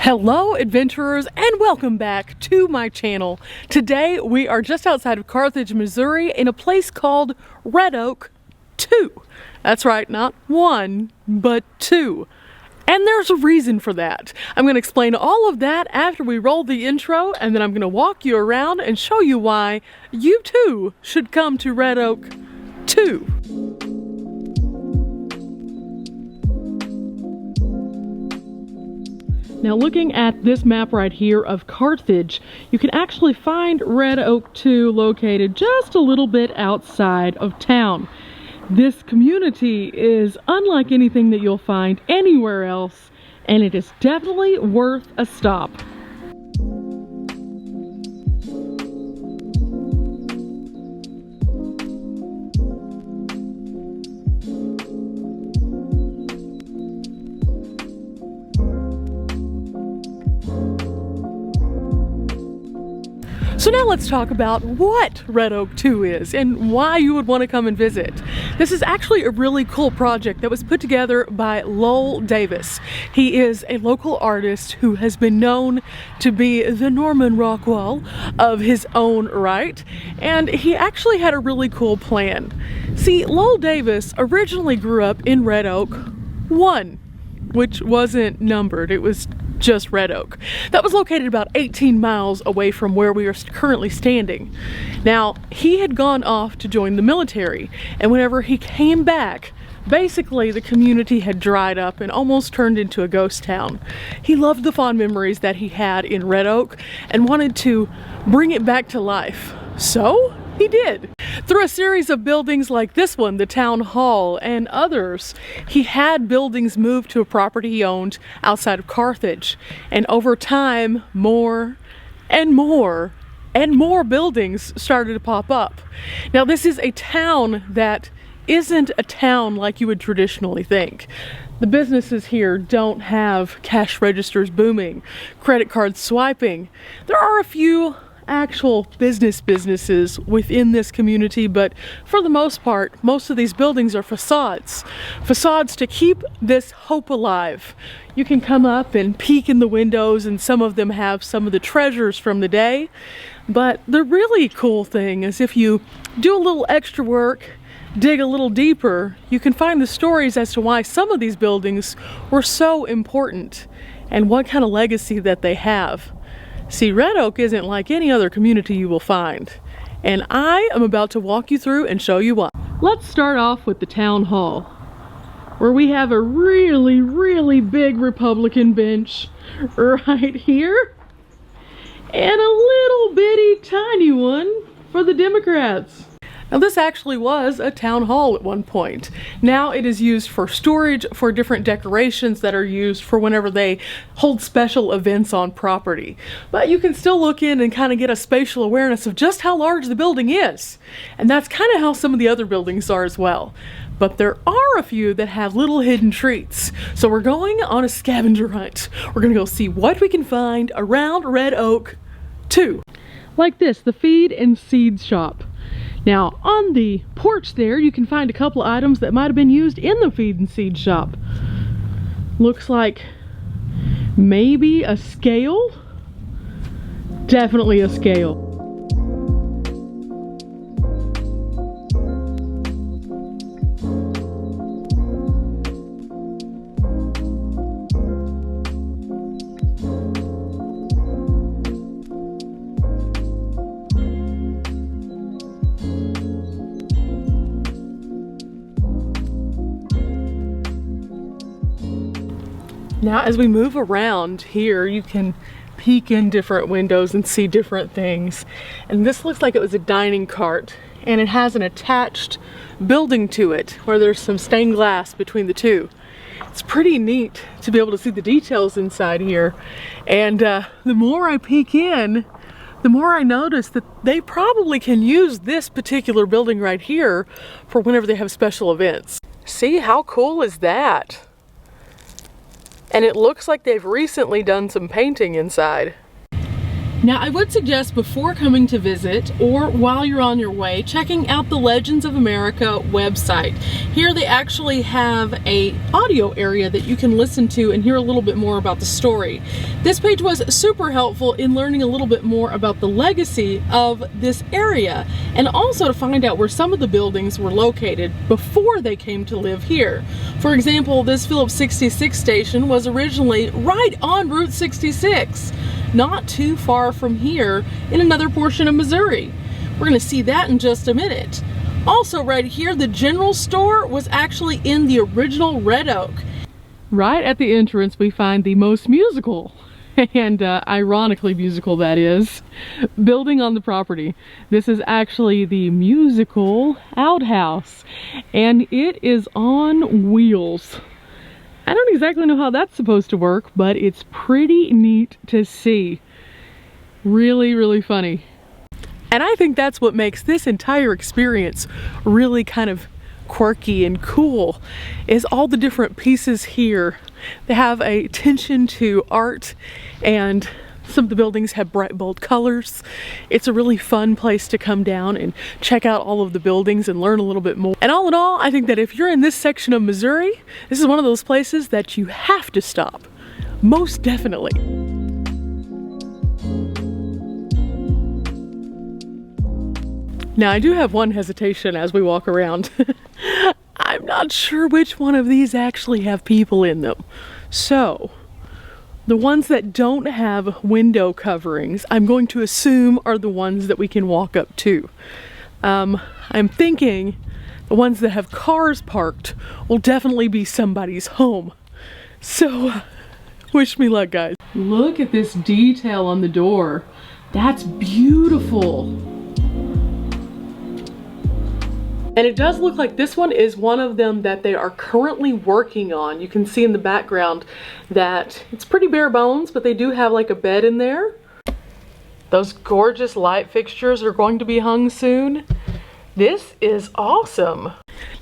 Hello adventurers, and welcome back to my channel. Today we are just outside of Carthage, Missouri in a place called Red Oak 2. That's right, not 1, but 2. And there's a reason for that. I'm going to explain all of that after we roll the intro, and then I'm going to walk you around and show you why you too should come to Red Oak 2. Now looking at this map right here of Carthage, you can actually find Red Oak 2 located just a little bit outside of town. This community is unlike anything that you'll find anywhere else, and it is definitely worth a stop. So now let's talk about what Red Oak 2 is and why you would want to come and visit. This is actually a really cool project that was put together by Lowell Davis. He is a local artist who has been known to be the Norman Rockwell of his own right, and he actually had a really cool plan. See, Lowell Davis originally grew up in Red Oak 1, which wasn't numbered. It was just Red Oak. That was located about 18 miles away from where we are currently standing. Now, he had gone off to join the military, and whenever he came back, basically the community had dried up and almost turned into a ghost town. He loved the fond memories that he had in Red Oak and wanted to bring it back to life. So he did. Through a series of buildings like this one, the town hall, and others, he had buildings moved to a property he owned outside of Carthage. And over time, more and more and more buildings started to pop up. Now, this is a town that isn't a town like you would traditionally think. The businesses here don't have cash registers booming, credit cards swiping. There are a few actual businesses within this community, but for the most part, most of these buildings are facades to keep this hope alive. You can come up and peek in the windows, and some of them have some of the treasures from the day. But the really cool thing is, if you do a little extra work, dig a little deeper, you can find the stories as to why some of these buildings were so important and what kind of legacy that they have. See, Red Oak isn't like any other community you will find, and I am about to walk you through and show you why. Let's start off with the town hall, where we have a really big Republican bench right here, and a little bitty tiny one for the Democrats. Now, this actually was a town hall at one point. Now it is used for storage for different decorations that are used for whenever they hold special events on property. But you can still look in and kind of get a spatial awareness of just how large the building is. And that's kind of how some of the other buildings are as well. But there are a few that have little hidden treats. So we're going on a scavenger hunt. We're gonna go see what we can find around Red Oak 2. Like this, the feed and seed shop. Now, on the porch there, you can find a couple of items that might have been used in the feed and seed shop. Looks like maybe a scale. Definitely a scale. Now, as we move around here, you can peek in different windows and see different things. And this looks like it was a dining cart, and it has an attached building to it where there's some stained glass between the two. It's pretty neat to be able to see the details inside here. And the more I peek in, the more I notice that they probably can use this particular building right here for whenever they have special events. See, how cool is that? And it looks like they've recently done some painting inside. Now, I would suggest before coming to visit or while you're on your way, checking out the Legends of America website. Here they actually have a audio area that you can listen to and hear a little bit more about the story. This page was super helpful in learning a little bit more about the legacy of this area, and also to find out where some of the buildings were located before they came to live here. For example, this Phillips 66 station was originally right on Route 66. Not too far from here in another portion of Missouri. We're going to see that in just a minute. Also right here, the general store was actually in the original Red Oak. Right at the entrance we find the most musical, and ironically musical that is, building on the property. This is actually the musical Outhouse, and it is on wheels. I don't exactly know how that's supposed to work, but it's pretty neat to see. Really, really funny. And I think that's what makes this entire experience really kind of quirky and cool, is all the different pieces here. They have a attention to art, and some of the buildings have bright, bold colors. It's a really fun place to come down and check out all of the buildings and learn a little bit more. And all in all, I think that if you're in this section of Missouri, this is one of those places that you have to stop. Most definitely. Now, I do have one hesitation as we walk around. I'm not sure which one of these actually have people in them. So, the ones that don't have window coverings, I'm going to assume are the ones that we can walk up to. I'm thinking the ones that have cars parked will definitely be somebody's home. So, wish me luck, guys. Look at this detail on the door. That's beautiful. And it does look like this one is one of them that they are currently working on. You can see in the background that it's pretty bare bones, but they do have like a bed in there. Those gorgeous light fixtures are going to be hung soon. This is awesome.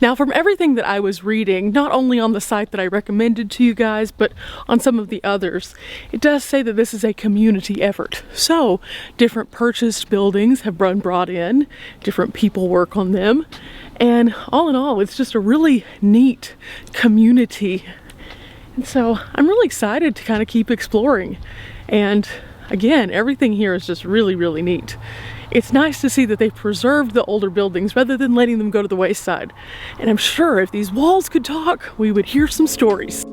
Now, from everything that I was reading, not only on the site that I recommended to you guys, but on some of the others, it does say that this is a community effort. So, different purchased buildings have been brought in, different people work on them, and all in all, it's just a really neat community. And so, I'm really excited to kind of keep exploring. And again, everything here is just really, really neat. It's nice to see that they've preserved the older buildings rather than letting them go to the wayside. And I'm sure if these walls could talk, we would hear some stories.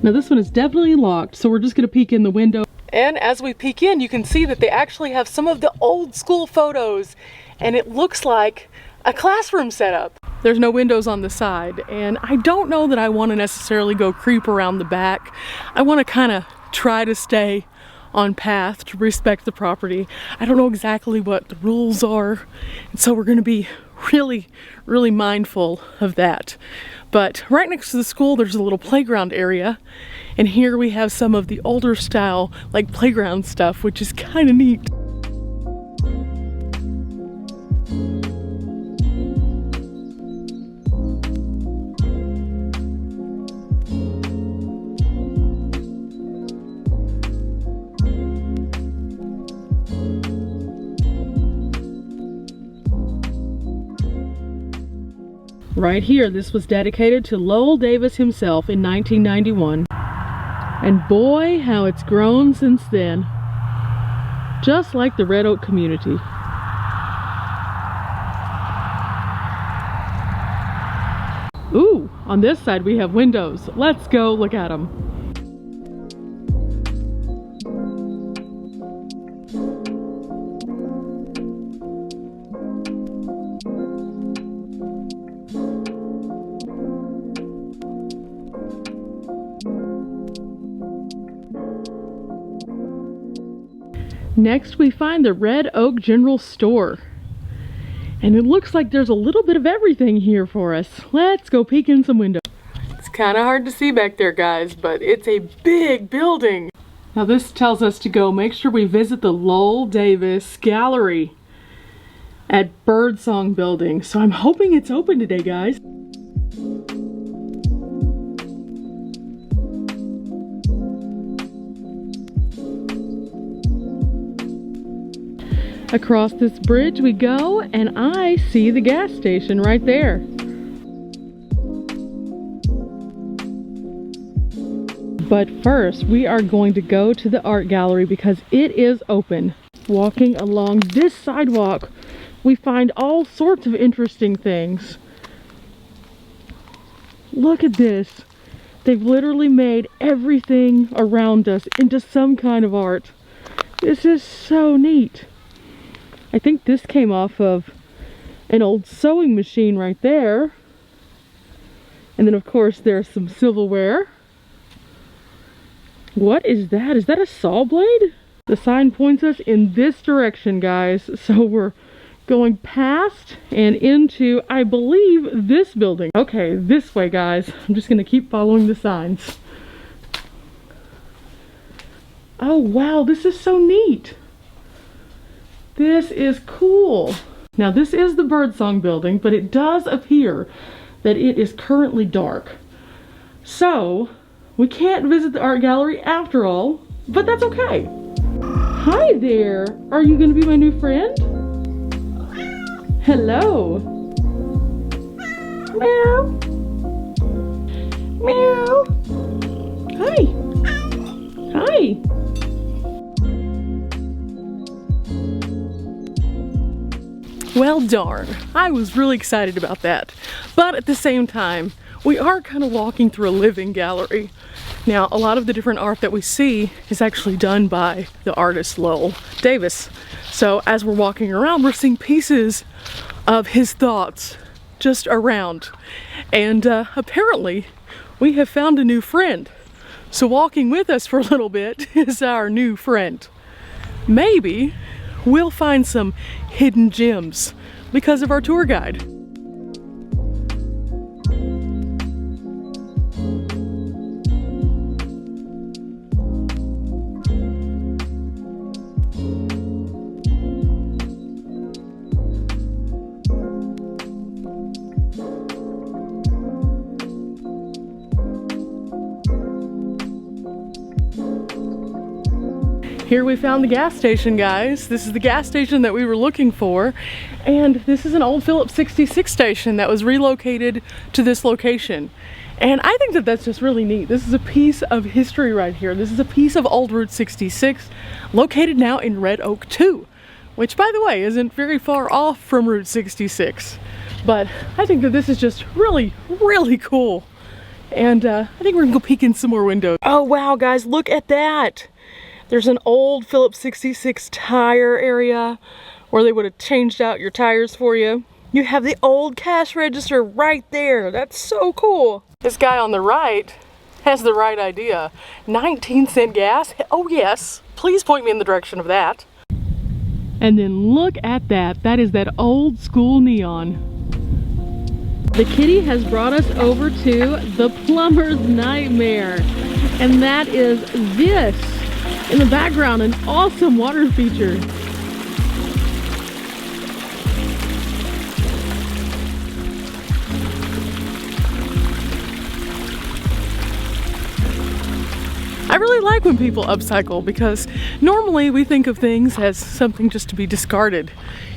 Now this one is definitely locked, so we're just gonna peek in the window. And as we peek in, you can see that they actually have some of the old school photos, and it looks like a classroom setup. There's no windows on the side, and I don't know that I want to necessarily go creep around the back. I want to kind of try to stay on path to respect the property. I don't know exactly what the rules are, and so we're going to be really, really mindful of that. But right next to the school, there's a little playground area, and here we have some of the older style, like playground stuff, which is kind of neat. Right here, this was dedicated to Lowell Davis himself in 1991. And boy, how it's grown since then. Just like the Red Oak community. Ooh, on this side we have windows. Let's go look at them. Next we find the Red Oak General Store. And it looks like there's a little bit of everything here for us. Let's go peek in some windows. It's kind of hard to see back there, guys, but it's a big building. Now this tells us to go make sure we visit the Lowell Davis Gallery at Birdsong Building. So I'm hoping it's open today, guys. Across this bridge we go, and I see the gas station right there. But first, we are going to go to the art gallery because it is open. Walking along this sidewalk, we find all sorts of interesting things. Look at this. They've literally made everything around us into some kind of art. This is so neat. I think this came off of an old sewing machine right there. And then of course there's some silverware. What is that? Is that a saw blade? The sign points us in this direction, guys. So we're going past and into, I believe, this building. Okay, this way, guys. I'm just gonna keep following the signs. Oh, wow, this is so neat. This is cool. Now, this is the Birdsong Building, but it does appear that it is currently dark. So, we can't visit the art gallery after all, but that's okay. Hi there. Are you going to be my new friend? Hello. Meow. Meow. Hi. Hi. Well, darn. I was really excited about that. But at the same time, we are kind of walking through a living gallery. Now, a lot of the different art that we see is actually done by the artist Lowell Davis. So as we're walking around, we're seeing pieces of his thoughts just around. And apparently, we have found a new friend. So walking with us for a little bit is our new friend. Maybe we'll find some hidden gems because of our tour guide. Here we found the gas station, guys. This is the gas station that we were looking for. And this is an old Phillips 66 station that was relocated to this location. And I think that that's just really neat. This is a piece of history right here. This is a piece of old Route 66 located now in Red Oak 2, which, by the way, isn't very far off from Route 66. But I think that this is just really, really cool. And I think we're gonna go peek in some more windows. Oh wow, guys, look at that. There's an old Phillips 66 tire area where they would have changed out your tires for you. You have the old cash register right there. That's so cool. This guy on the right has the right idea. 19-cent gas? Oh yes, please point me in the direction of that. And then look at that. That is that old school neon. The kitty has brought us over to the Plumber's Nightmare. And that is this. In the background, an awesome water feature. I really like when people upcycle because normally we think of things as something just to be discarded.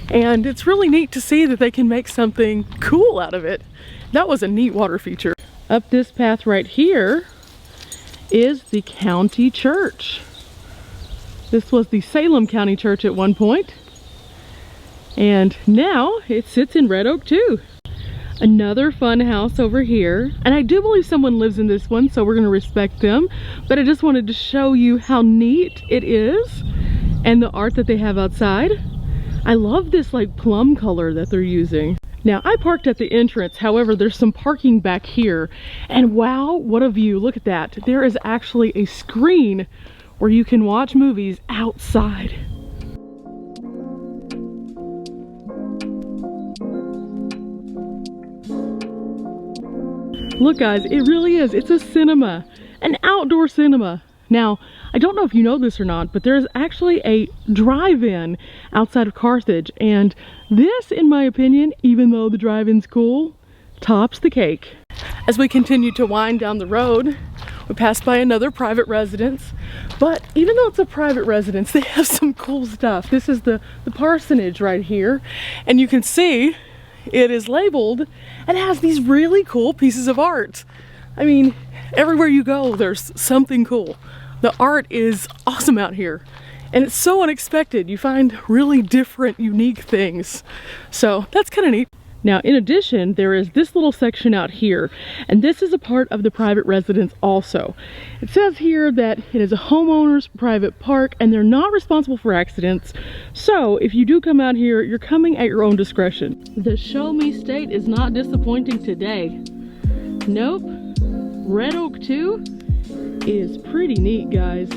And it's really neat to see that they can make something cool out of it. That was a neat water feature. Up this path right here is the county church. This was the Salem County Church at one point, and now it sits in Red Oak 2. Another fun house over here, and I do believe someone lives in this one, so we're going to respect them, but I just wanted to show you how neat it is and the art that they have outside. I love this like plum color that they're using. Now, I parked at the entrance, however, there's some parking back here, and wow, what a view. Look at that. There is actually a screen where you can watch movies outside. Look guys, it really is. It's a cinema, an outdoor cinema. Now, I don't know if you know this or not, but there's actually a drive-in outside of Carthage, and this, in my opinion, even though the drive-in's cool, tops the cake. As we continue to wind down the road, we pass by another private residence, but even though it's a private residence, they have some cool stuff. This is the parsonage right here, and you can see it is labeled and has these really cool pieces of art. I mean, everywhere you go, there's something cool. The art is awesome out here, and it's so unexpected. You find really different, unique things. So that's kind of neat. Now, in addition, there is this little section out here, and this is a part of the private residence also. It says here that it is a homeowner's private park, and they're not responsible for accidents. So, if you do come out here, you're coming at your own discretion. The Show Me State is not disappointing today. Nope. Red Oak 2 is pretty neat, guys.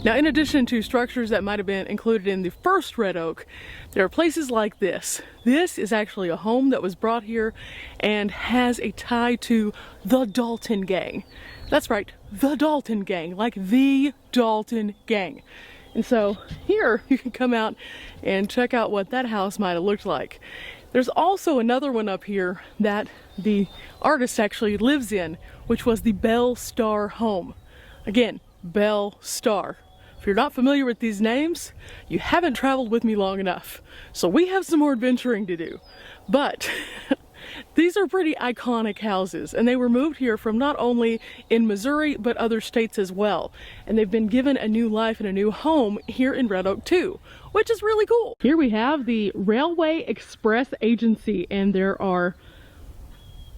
Now, in addition to structures that might have been included in the first Red Oak, there are places like this. This is actually a home that was brought here and has a tie to the Dalton Gang. That's right, the Dalton Gang, like the Dalton Gang. And so here you can come out and check out what that house might have looked like. There's also another one up here that the artist actually lives in, which was the Bell Star home. Again, Bell Star. If you're not familiar with these names, you haven't traveled with me long enough. So we have some more adventuring to do. But these are pretty iconic houses, and they were moved here from not only in Missouri, but other states as well. And they've been given a new life and a new home here in Red Oak 2, which is really cool. Here we have the Railway Express Agency, and there are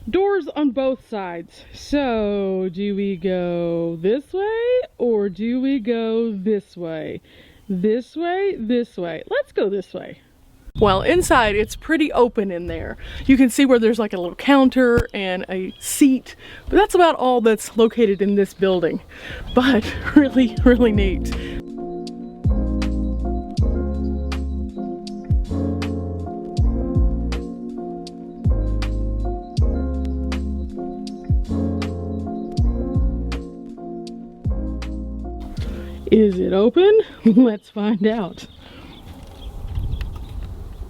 doors on both sides. So, do we go this way or do we go this way? This way, this way. Let's go this way. Well, inside it's pretty open in there. You can see where there's like a little counter and a seat, but that's about all that's located in this building. But really, really neat. Is it open? Let's find out.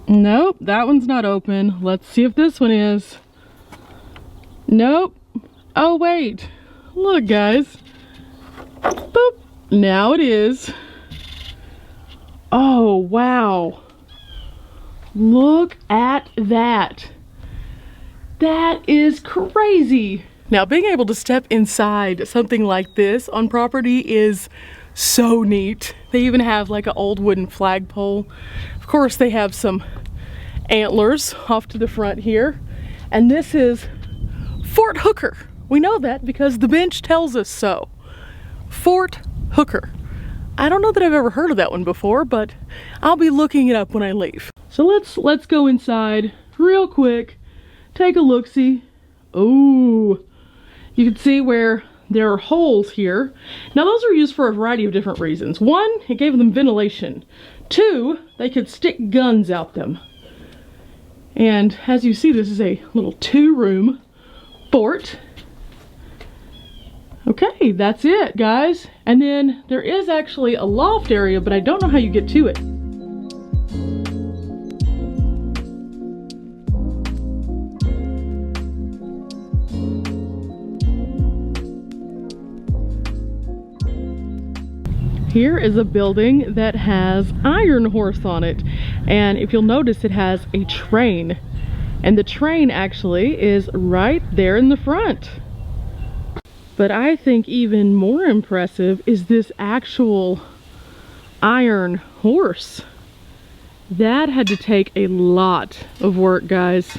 Nope, that one's not open. Let's see if this one is. Nope. Oh wait, look guys. Boop. Now it is. Oh wow. Look at that. That is crazy. Now, being able to step inside something like this on property is so neat. They even have like an old wooden flagpole. Of course, they have some antlers off to the front here. And this is Fort Hooker. We know that because the bench tells us so. Fort Hooker. I don't know that I've ever heard of that one before, but I'll be looking it up when I leave. So let's go inside real quick. Take a look-see. Ooh. You can see where there are holes here. Now those are used for a variety of different reasons. One, it gave them ventilation. Two, they could stick guns out them. And as you see, this is a little 2-room fort. Okay, that's it, guys. And then there is actually a loft area, but I don't know how you get to it. Here is a building that has Iron Horse on it, and if you'll notice, it has a train, and the train actually is right there in the front. But I think even more impressive is this actual iron horse. That had to take a lot of work, guys.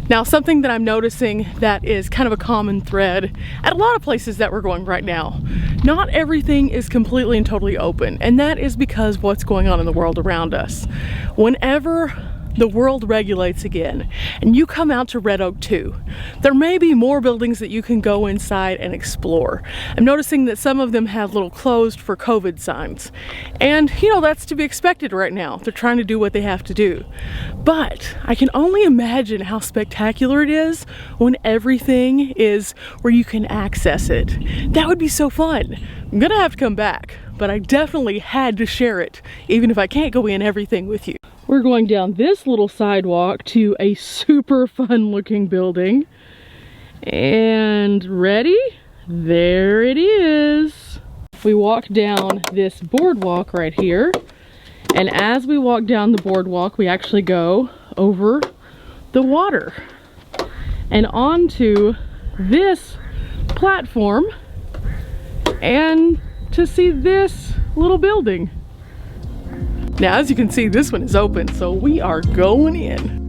Now, something that I'm noticing that is kind of a common thread at a lot of places that we're going right now, not everything is completely and totally open, and that is because what's going on in the world around us. Whenever the world regulates again and you come out to Red Oak 2, there may be more buildings that you can go inside and explore. I'm noticing that some of them have little closed for COVID signs. And you know, that's to be expected right now. They're trying to do what they have to do. But I can only imagine how spectacular it is when everything is where you can access it. That would be so fun. I'm gonna have to come back, but I definitely had to share it, even if I can't go in everything with you. We're going down this little sidewalk to a super fun looking building. And ready? There it is. We walk down this boardwalk right here. And as we walk down the boardwalk, we actually go over the water and onto this platform and to see this little building. Now, as you can see, this one is open, so we are going in.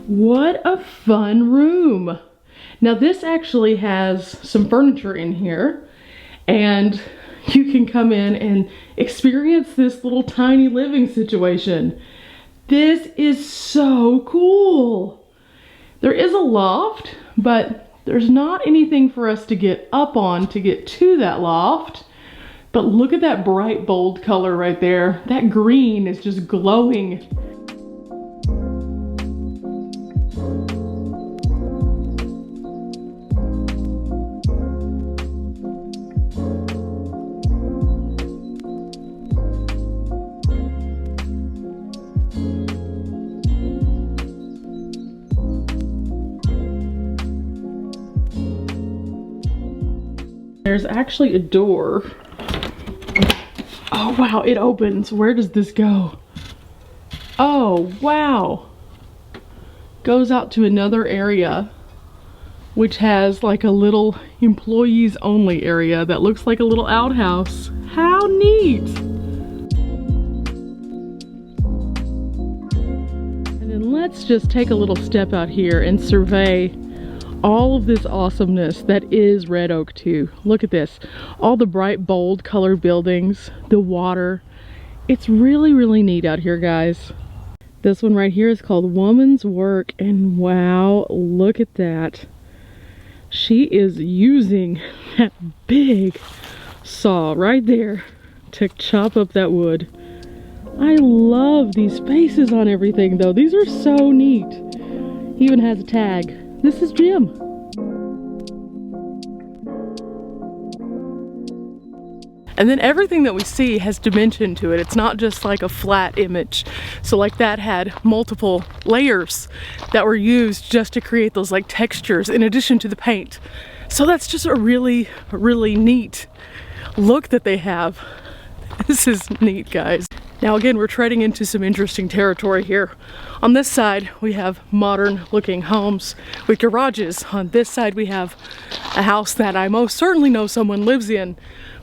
What a fun room. Now, this actually has some furniture in here, and you can come in and experience this little tiny living situation. This is so cool. There is a loft, but there's not anything for us to get up on to get to that loft. But look at that bright, bold color right there. That green is just glowing. There's actually a door. Oh wow, it opens. Where does this go? Oh wow. Goes out to another area, which has like a little employees only area that looks like a little outhouse. How neat! And then let's just take a little step out here and survey all of this awesomeness that is Red Oak 2. Look at this. All the bright, bold colored buildings, the water. It's really, really neat out here, guys. This one right here is called Woman's Work, and wow, look at that. She is using that big saw right there to chop up that wood. I love these faces on everything, though. These are so neat. He even has a tag. This is Jim. And then everything that we see has dimension to it. It's not just like a flat image. So like that had multiple layers that were used just to create those like textures in addition to the paint. So that's just a really, really neat look that they have. This is neat, guys. Now again, we're treading into some interesting territory here. On this side, we have modern looking homes with garages. On this side, we have a house that I most certainly know someone lives in,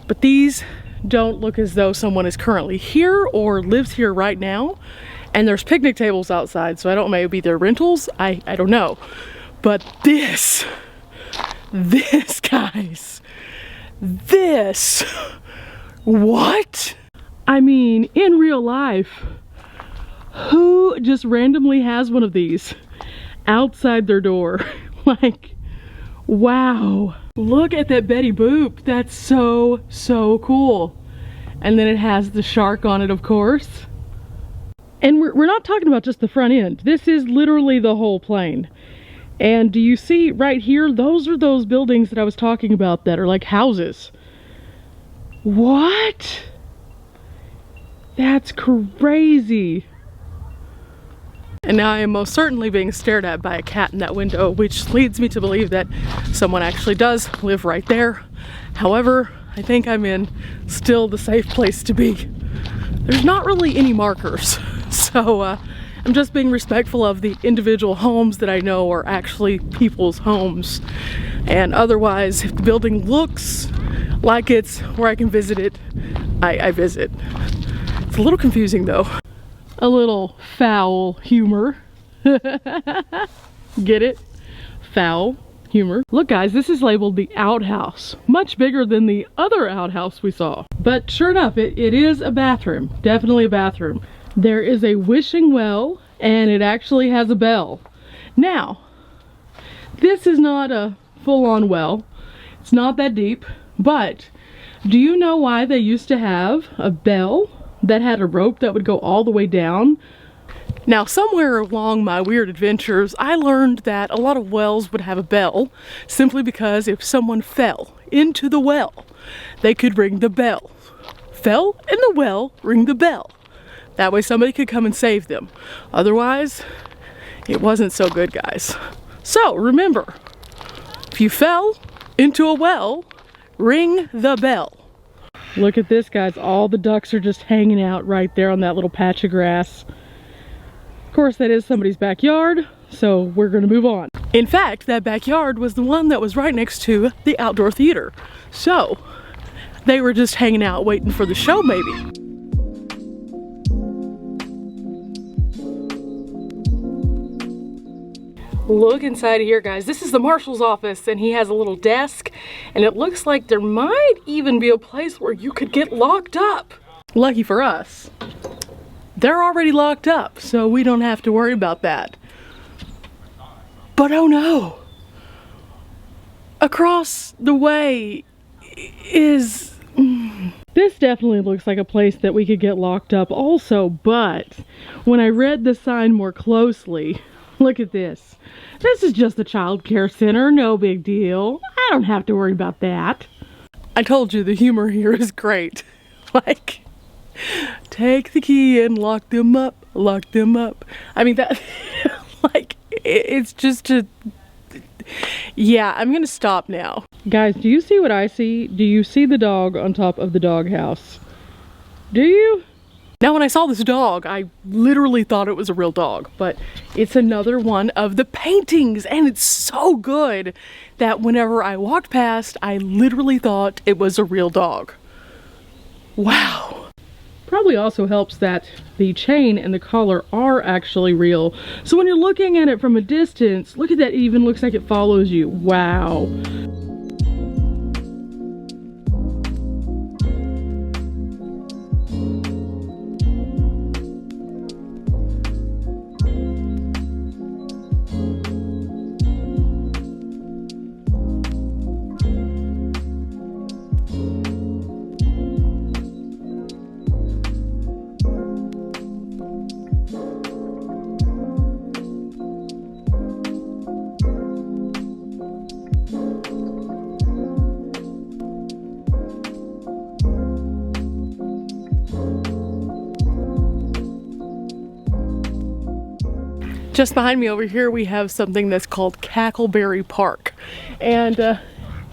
but these don't look as though someone is currently here or lives here right now. And there's picnic tables outside, so I don't know, maybe they're rentals. I don't know. But this, guys, this, what? I mean, in real life, who just randomly has one of these outside their door? Like, wow. Look at that Betty Boop. That's so, so cool. And then it has the shark on it, of course. And we're not talking about just the front end. This is literally the whole plane. And do you see right here? Those are those buildings that I was talking about that are like houses. What? That's crazy. And now I am most certainly being stared at by a cat in that window, which leads me to believe that someone actually does live right there. However, I think I'm in still the safe place to be. There's not really any markers, so I'm just being respectful of the individual homes that I know are actually people's homes. And otherwise, if the building looks like it's where I can visit it, I visit. It's a little confusing though. A little foul humor. Get it? Foul humor. Look guys, this is labeled the outhouse. Much bigger than the other outhouse we saw. But sure enough, it is a bathroom. Definitely a bathroom. There is a wishing well, and it actually has a bell. Now, this is not a full-on well. It's not that deep, but do you know why they used to have a bell that had a rope that would go all the way down? Now, somewhere along my weird adventures, I learned that a lot of wells would have a bell simply because if someone fell into the well, they could ring the bell. Fell in the well, ring the bell. That way somebody could come and save them. Otherwise, it wasn't so good, guys. So remember, if you fell into a well, ring the bell. Look at this, guys. All the ducks are just hanging out right there on that little patch of grass. Of course, that is somebody's backyard, so we're gonna move on. In fact, that backyard was the one that was right next to the outdoor theater. So, they were just hanging out waiting for the show, maybe. Look inside here, guys. This is the marshal's office, and he has a little desk, and it looks like there might even be a place where you could get locked up. Lucky for us, they're already locked up, so we don't have to worry about that. But oh no! Across the way is... This definitely looks like a place that we could get locked up also, but when I read the sign more closely, look at this. This is just a child care center, no big deal. I don't have to worry about that. I told you the humor here is great. Like, take the key and lock them up, lock them up. I mean, that, like, it's just a... Yeah, I'm gonna stop now. Guys, do you see what I see? Do you see the dog on top of the doghouse? Do you? Now, when I saw this dog, I literally thought it was a real dog, but it's another one of the paintings, and it's so good that whenever I walked past, I literally thought it was a real dog. Wow. Probably also helps that the chain and the collar are actually real. So when you're looking at it from a distance, look at that, it even looks like it follows you. Wow. Just behind me over here, we have something that's called Cackleberry Park. And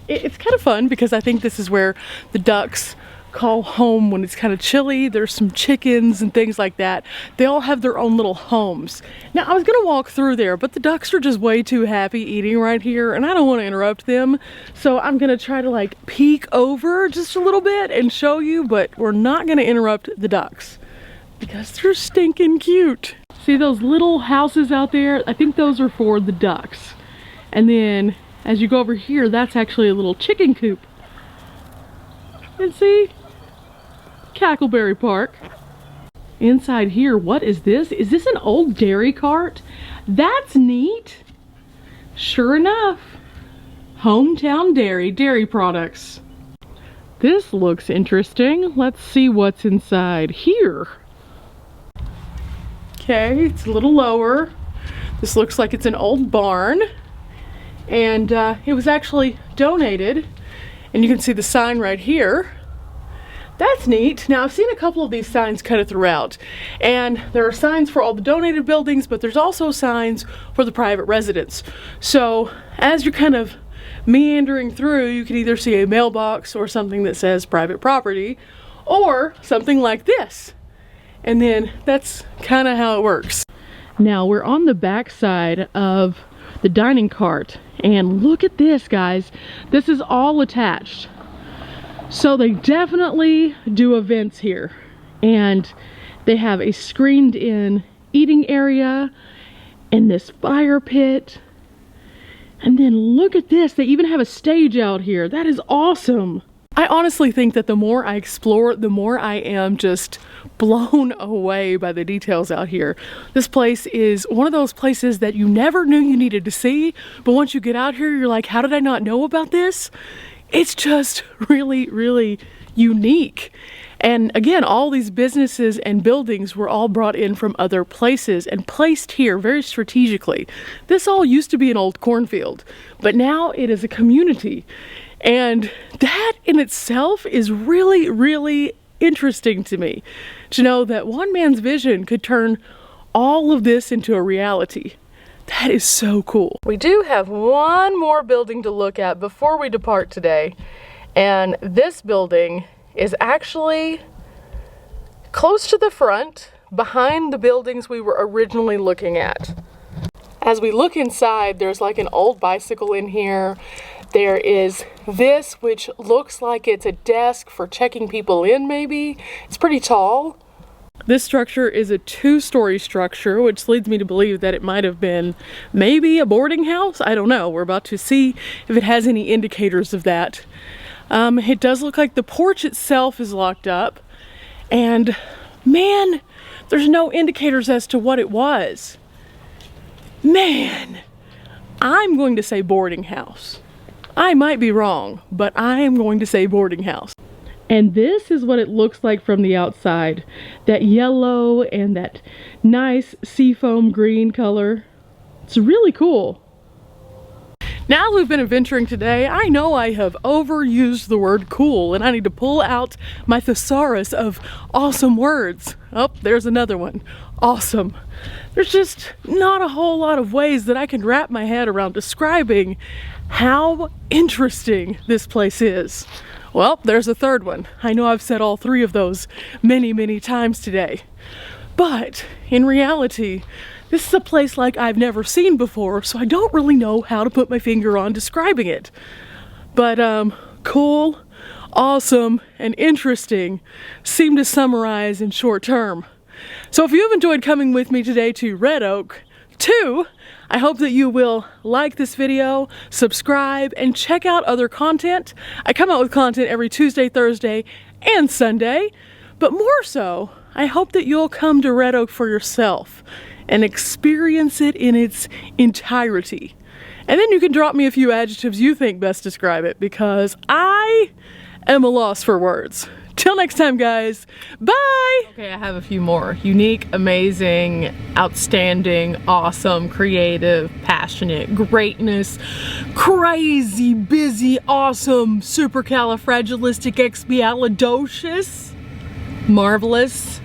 it's kind of fun because I think this is where the ducks call home when it's kind of chilly. There's some chickens and things like that. They all have their own little homes. Now, I was gonna walk through there, but the ducks are just way too happy eating right here, and I don't want to interrupt them. So I'm gonna try to like peek over just a little bit and show you, but we're not gonna interrupt the ducks because they're stinking cute. See those little houses out there? I think those are for the ducks. And then as you go over here, that's actually a little chicken coop. And see? Cackleberry Park. Inside here, what is this? Is this an old dairy cart? That's neat. Sure enough. Hometown dairy products. This looks interesting. Let's see what's inside here. Okay, it's a little lower. This looks like it's an old barn, and it was actually donated, and you can see the sign right here. That's neat. Now, I've seen a couple of these signs cut it throughout, and there are signs for all the donated buildings, but there's also signs for the private residents. So as you're kind of meandering through, you can either see a mailbox or something that says private property, or something like this. And then that's kind of how it works. Now we're on the back side of the dining cart, and look at this, guys. This is all attached. So they definitely do events here, and they have a screened in eating area and this fire pit. And then look at this, they even have a stage out here. That is awesome. I honestly think that the more I explore, the more I am just blown away by the details out here. This place is one of those places that you never knew you needed to see, but once you get out here, you're like, how did I not know about this? It's just really, really unique. And again, all these businesses and buildings were all brought in from other places and placed here very strategically. This all used to be an old cornfield, but now it is a community. And that in itself is really, really interesting to me, to know that one man's vision could turn all of this into a reality. That is so cool. We do have one more building to look at before we depart today. And this building is actually close to the front, behind the buildings we were originally looking at. As we look inside, there's like an old bicycle in here. There is this, which looks like it's a desk for checking people in, maybe. It's pretty tall. This structure is a two-story structure, which leads me to believe that it might have been maybe a boarding house. I don't know. We're about to see if it has any indicators of that. It does look like the porch itself is locked up, and man, there's no indicators as to what it was. Man, I'm going to say boarding house. I might be wrong, but I am going to say boarding house. And this is what it looks like from the outside. That yellow and that nice seafoam green color. It's really cool. Now that we've been adventuring today, I know I have overused the word cool, and I need to pull out my thesaurus of awesome words. Oh, there's another one. Awesome. There's just not a whole lot of ways that I can wrap my head around describing how interesting this place is. Well, there's a third one. I know I've said all three of those many, many times today. But in reality, this is a place like I've never seen before, so I don't really know how to put my finger on describing it. But cool, awesome, and interesting seem to summarize in short term. So if you've enjoyed coming with me today to Red Oak 2, I hope that you will like this video, subscribe, and check out other content. I come out with content every Tuesday, Thursday, and Sunday, but more so, I hope that you'll come to Red Oak for yourself and experience it in its entirety. And then you can drop me a few adjectives you think best describe it, because I am a loss for words. Till next time, guys. Bye! Okay, I have a few more. Unique, amazing, outstanding, awesome, creative, passionate, greatness, crazy, busy, awesome, supercalifragilisticexpialidocious, marvelous,